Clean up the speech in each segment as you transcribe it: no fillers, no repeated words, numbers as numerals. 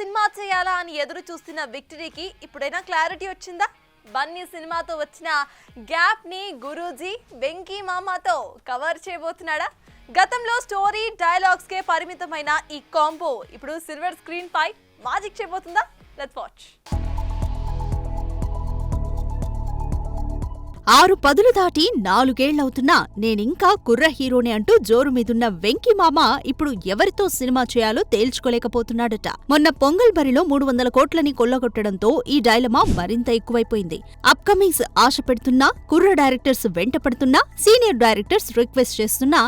Cinema చేయాలా అని ఎదురు చూస్తున్న విక్టరీకి ఇప్పుడైనా క్లారిటీ వచ్చిందా? బన్నీ సినిమాతో వచ్చిన గ్యాప్ ని గురూజీ వెంకీ మామాతో కవర్ చేయబోతున్నాడా? గతంలో స్టోరీ డైలాగ్స్ కే పరిమితమైన ఈ కాంబో ఇప్పుడు సిల్వర్ స్క్రీన్ పై మ్యాజిక్ చేయబోతుందా? Let's watch. 6 పదులు దాటి 4 ఏళ్లవుతున్నా నేనింకా కుర్ర హీరోనే అంటూ జోరు మీదున్న వెంకీ మామ ఇప్పుడు ఎవరితో సినిమా చేయాలో తేల్చుకోలేకపోతున్నాడట. మొన్న పొంగల్ బరిలో 300 కోట్లని కొల్లగొట్టడంతో ఈ డైలమా మరింత ఎక్కువైపోయింది. అప్కమింగ్స్ ఆశ పెడుతున్నా, కుర్ర డైరెక్టర్స్ వెంట పడుతున్నా, సీనియర్ డైరెక్టర్స్ రిక్వెస్ట్ చేస్తున్నా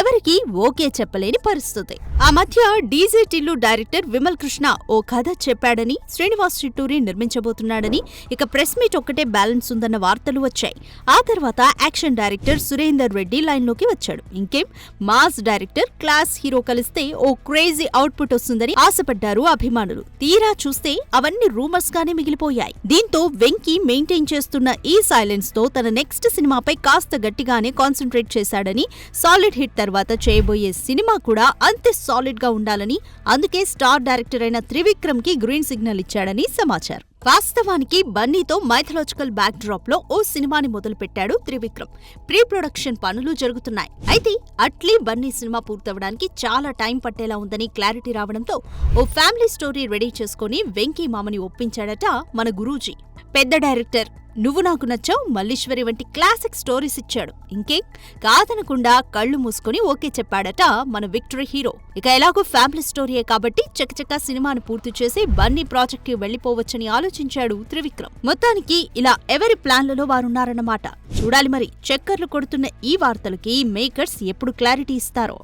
ఎవరికీ ఓకే చెప్పలేని పరిస్థితి. ఆ మధ్య డీజే టిల్లు డైరెక్టర్ విమల్ కృష్ణ ఓ కథ చెప్పాడని, శ్రీనివాస్ చిట్టూరి నిర్మించబోతున్నాడని, ఇక ప్రెస్ మీట్ ఒక్కటే బ్యాలెన్స్ ఉందన్న వార్తలు వచ్చాయి. ఆ తర్వాత యాక్షన్ డైరెక్టర్ సురేందర్ రెడ్డి లైన్లోకి వచ్చాడు. ఇంకేం మాస్ డైరెక్టర్, క్లాస్ హీరో కలిస్తే ఓ క్రేజీ అవుట్పుట్ వస్తుందని ఆశపడ్డారు అభిమానులు. తీరా చూస్తే అవన్నీ రూమర్స్ గానే మిగిలిపోయాయి. దీంతో వెంకీ మెయింటైన్ చేస్తున్న ఈ సైలెన్స్ తో తన నెక్స్ట్ సినిమాపై కాస్త గట్టిగానే కాన్సంట్రేట్ చేశాడని, సాలిడ్ హిట్ తర్వాత చేయబోయే సినిమా కూడా అంతే సాలిడ్ గా ఉండాలని, అందుకే స్టార్ డైరెక్టర్ అయిన త్రివిక్రమ్ కి గ్రీన్ సిగ్నల్ ఇచ్చాడని సమాచారం. వాస్తవానికి బన్నీతో మైథలాజికల్ బ్యాక్ డ్రాప్ లో ఓ సినిమాని మొదలుపెట్టాడు త్రివిక్రమ్. ప్రీ ప్రొడక్షన్ పనులు జరుగుతున్నాయి. అయితే అట్లీ బన్నీ సినిమా పూర్తవడానికి చాలా టైం పట్టేలా ఉందని క్లారిటీ రావడంతో ఓ ఫ్యామిలీ స్టోరీ రెడీ చేసుకుని వెంకీ మామని ఒప్పించాడట మన గురూజీ. పెద్ద డైరెక్టర్, నువ్వు నాకు నచ్చావు, మల్లీశ్వరి వంటి క్లాసిక్ స్టోరీస్ ఇచ్చాడు. ఇంకేం కాదనకుండా కళ్లు మూసుకొని ఓకే చెప్పాడట మన విక్టరీ హీరో. ఇక ఎలాగో ఫ్యామిలీ స్టోరీయే కాబట్టి చకచకా సినిమాను పూర్తి చేసి బన్నీ ప్రాజెక్ట్ కి వెళ్లిపోవచ్చని ఆలోచించాడు త్రివిక్రమ్. మొత్తానికి ఇలా ఎవరి ప్లాన్లలో వారున్నారన్నమాట. చూడాలి మరి చక్కర్లు కొడుతున్న ఈ వార్తలకి మేకర్స్ ఎప్పుడు క్లారిటీ ఇస్తారో.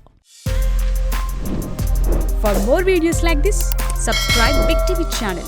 For more videos like this, subscribe Big TV channel.